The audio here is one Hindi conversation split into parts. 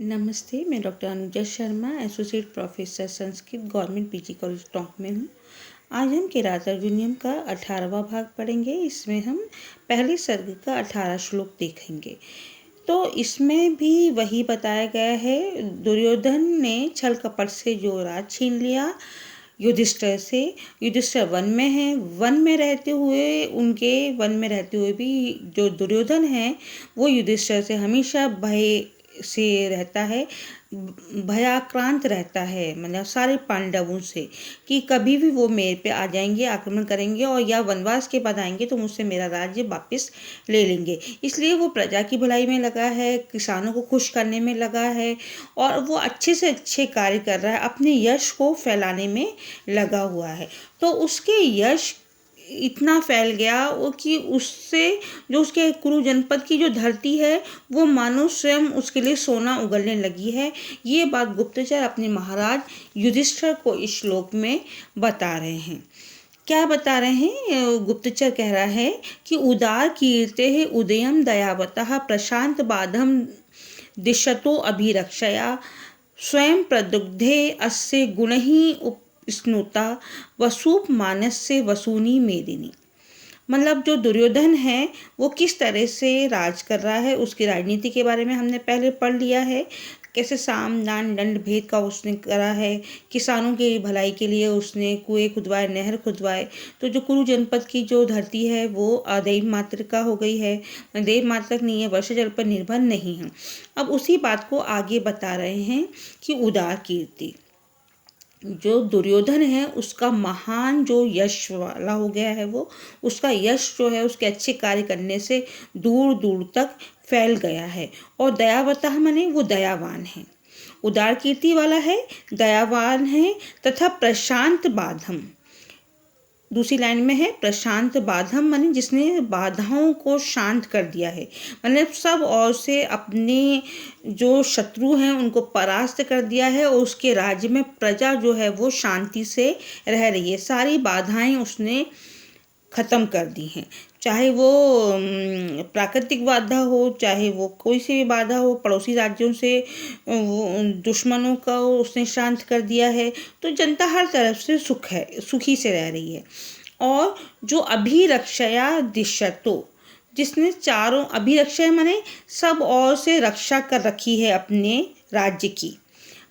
नमस्ते, मैं doctor Anuja Sharma, associate professor Sanskrit, government PG college Tonk में हूँ। आज हम किरातार्जुनीयम का 18वां भाग पढ़ेंगे। इसमें हम पहले सर्ग का 18 श्लोक देखेंगे। तो इसमें भी वही बताया गया है, दुर्योधन ने छल कपट से जो राज छीन लिया युधिष्ठिर से। युधिष्ठिर वन में है, वन में रहते हुए भी जो दुर्योधन है वो युधिष्ठिर से हमेशा भय से रहता है, भयाक्रांत रहता है, मतलब सारे पांडवों से कि कभी भी वो मेरे पे आ जाएंगे, आक्रमण करेंगे और या वनवास के बाद आएंगे तो मुझसे मेरा राज्य वापस ले लेंगे। इसलिए वो प्रजा की भलाई में लगा है, किसानों को खुश करने में लगा है और वो अच्छे से अच्छे कार्य कर रहा है, अपने यश को फैलाने में लगा हुआ है। तो उसके यश इतना फैल गया वो कि उससे जो उसके कुरु जनपद की जो धरती है वो मानो स्वयं उसके लिए सोना उगलने लगी है। ये बात गुप्तचर अपने महाराज युधिष्ठिर को इस श्लोक में बता रहे हैं। क्या बता रहे हैं? गुप्तचर कह रहा है कि उदार कीर्ते है उदयम दयावतः प्रशांत बाधम दिशतो अभिरक्षया स्वयं प्रदुग्धे अस्य गुणहि स्नुता वसूप मानस से वसूनी मेदिनी। मतलब जो दुर्योधन है वो किस तरह से राज कर रहा है, उसकी राजनीति के बारे में हमने पहले पढ़ लिया है। कैसे साम दान दंड भेद का उसने करा है, किसानों की भलाई के लिए उसने कुएं खुदवाए, नहर खुदवाए। तो जो कुरु जनपद की जो धरती है वो अदैव मात्र का हो गई है, देव मात्रक नहीं है, वर्षा जल पर निर्भर नहीं है। अब उसी बात को आगे बता रहे हैं कि उदार कीर्ति, जो दुर्योधन है उसका महान जो यश वाला हो गया है, वो उसका यश जो है उसके अच्छे कार्य करने से दूर दूर तक फैल गया है। और दयावतः माने वो दयावान है, उदार कीर्ति वाला है, दयावान है तथा प्रशांत बाधम। दूसरी लाइन में है प्रशांत बाधम माने जिसने बाधाओं को शांत कर दिया है, मतलब सब ओर से अपने जो शत्रु हैं उनको परास्त कर दिया है और उसके राज्य में प्रजा जो है वो शांति से रह रही है। सारी बाधाएं उसने ख़त्म कर दी हैं, चाहे वो प्राकृतिक बाधा हो, चाहे वो कोई सी भी बाधा हो, पड़ोसी राज्यों से दुश्मनों का उसने शांत कर दिया है। तो जनता हर तरफ से सुखी से रह रही है। और जो अभिरक्षया दिशतो, जिसने चारों, अभिरक्षा माने सब ओर से रक्षा कर रखी है अपने राज्य की,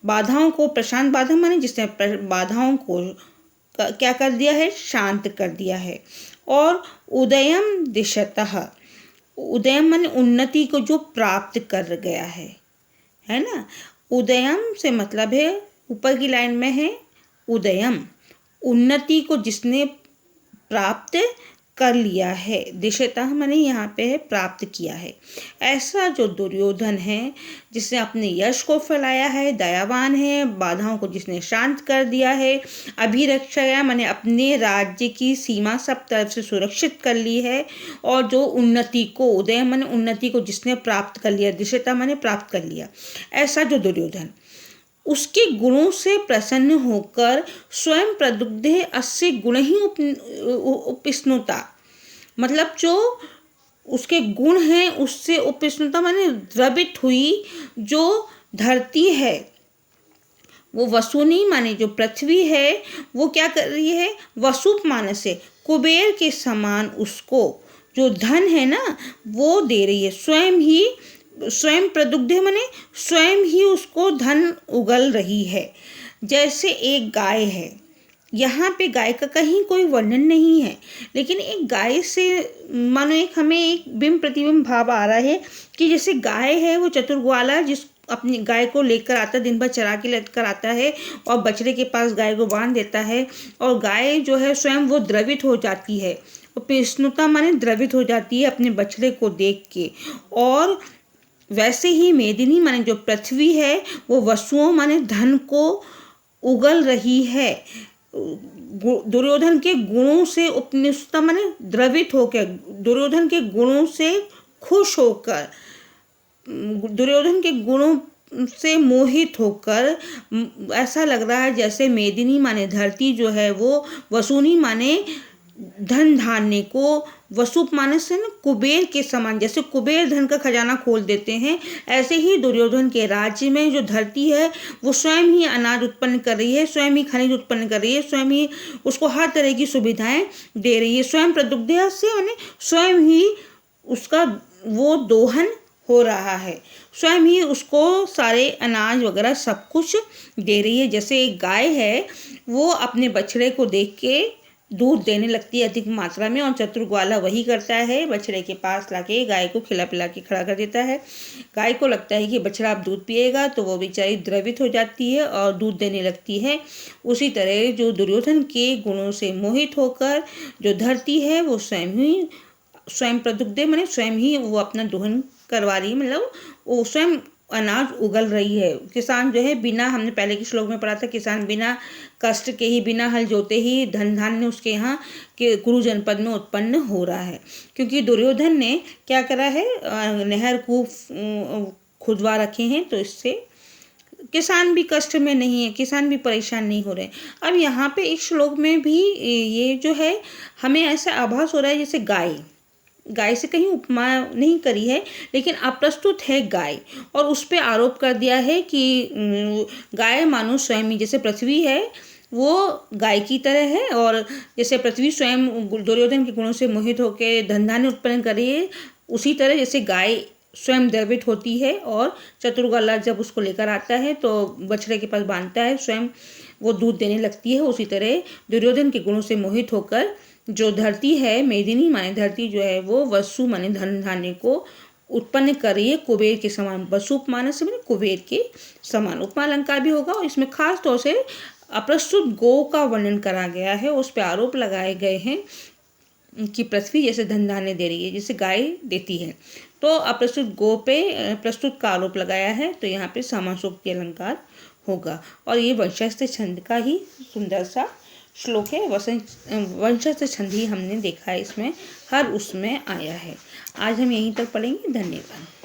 बाधाओं को, प्रशांत बाधा माने जिसने बाधाओं को क्या कर दिया है, शांत कर दिया है। और उदयम दिशतः, उदयम माने उन्नति को जो प्राप्त कर गया है ना। उदयम से मतलब है, ऊपर की लाइन में है उदयम, उन्नति को जिसने प्राप्त कर लिया है, दिशतः माने यहाँ पे है प्राप्त किया है। ऐसा जो दुर्योधन है जिसने अपने यश को फैलाया है, दयावान है, बाधाओं को जिसने शांत कर दिया है, अभिरक्षया माने अपने राज्य की सीमा सब तरफ से सुरक्षित कर ली है। और जो उन्नति को, उदय माने उन्नति को जिसने प्राप्त कर लिया, दिशता माने प्राप्त कर लिया, ऐसा जो दुर्योधन, उसके गुणों से प्रसन्न होकर स्वयं प्रदुग्धे अस्य गुण ही उपस्नुता, मतलब जो उसके गुण हैं उससे उपस्नुता माने द्रवित हुई जो धरती है, वो वसूनी माने जो पृथ्वी है वो क्या कर रही है, वसूप माने से कुबेर के समान उसको जो धन है ना वो दे रही है। स्वयं प्रदुग्ध माने स्वयं ही उसको धन उगल रही है। जैसे एक गाय है, यहाँ पे गाय का कहीं कोई वर्णन नहीं है, लेकिन एक गाय से मानो एक हमें एक बिंब प्रतिबिंब भाव आ रहा है कि जैसे गाय है वो चतुर्ग्वाला, जिस अपनी गाय को लेकर आता, दिन भर चरा के लेकर आता है और बछड़े के पास गाय को बांध देता है, और गाय जो है स्वयं वो द्रवित हो जाती है, और प्रसन्नता माने द्रवित हो जाती है अपने बछड़े को देख के। और वैसे ही मेदिनी माने जो पृथ्वी है वो वसुओं माने धन को उगल रही है। दुर्योधन के गुणों से उपनिष्ठता माने द्रवित होकर, दुर्योधन के गुणों से खुश होकर, दुर्योधन के गुणों से मोहित होकर ऐसा लग रहा है जैसे मेदिनी माने धरती जो है वो, वसूनी माने धन धान्य को वसुमानस से न कुबेर के समान, जैसे कुबेर धन का खजाना खोल देते हैं, ऐसे ही दुर्योधन के राज्य में जो धरती है वो स्वयं ही अनाज उत्पन्न कर रही है, स्वयं ही खनिज उत्पन्न कर रही है, स्वयं ही उसको हर तरह की सुविधाएं दे रही है। स्वयं प्रदुग्ध से मैंने स्वयं ही उसका वो दोहन हो रहा है, स्वयं ही उसको सारे अनाज वगैरह सब कुछ दे रही है। जैसे एक गाय है, वो अपने बछड़े को देख के दूध देने लगती है अधिक मात्रा में, और चतुर वही करता है, बछड़े के पास लाके गाय को खिला पिला के खड़ा कर देता है। गाय को लगता है कि बछड़ा अब दूध पिएगा, तो वो बेचारी द्रवित हो जाती है और दूध देने लगती है। उसी तरह जो दुर्योधन के गुणों से मोहित होकर जो धरती है वो स्वयं प्रदुग्ध मैंने स्वयं ही वो अपना दोहन करवा रही है, मतलब वो स्वयं अनाज उगल रही है। किसान जो है बिना, हमने पहले के श्लोक में पढ़ा था, किसान बिना कष्ट के ही, बिना हल जोते ही धन धान्य उसके यहाँ के कुरु जनपद में उत्पन्न हो रहा है। क्योंकि दुर्योधन ने क्या करा है, नहर कूप खुदवा रखे हैं, तो इससे किसान भी कष्ट में नहीं है, किसान भी परेशान नहीं हो रहे। अब यहाँ पे इस श्लोक में भी ये जो है हमें ऐसा आभास हो रहा है जैसे गाय से कहीं उपमा नहीं करी है, लेकिन अप्रस्तुत है गाय, और उस पर आरोप कर दिया है कि गाय मानो स्वयं ही, जैसे पृथ्वी है वो गाय की तरह है, और जैसे पृथ्वी स्वयं दुर्योधन के गुणों से मोहित होकर धन धान्य उत्पन्न कर रही है, उसी तरह जैसे गाय स्वयं द्रवित होती है और चतुर जब उसको लेकर आता है तो बछड़े के पास बांधता है, स्वयं वो दूध देने लगती है। उसी तरह दुर्योधन के गुणों से मोहित होकर जो धरती है, मेदिनी माने धरती जो है, वो वसु माने धन धान्य को उत्पन्न कर रही है कुबेर के समान। वसु माने से माने कुबेर के समान। उपमा अलंकार भी होगा, और इसमें खास तौर से अप्रस्तुत गौ का वर्णन करा गया है, उस पर आरोप लगाए गए हैं कि पृथ्वी जैसे धन धान्य दे रही है, जैसे गाय देती है, तो अप्रस्तुत गौ पे प्रस्तुत का आरोप लगाया है, तो यहाँ पे समासोक्ति अलंकार होगा। और ये वंशस्थ छंद का ही सुंदर सा श्लोक है। वंशस्थ छंद ही हमने देखा है, इसमें हर उसमें आया है। आज हम यहीं तक पढ़ेंगे। धन्यवाद।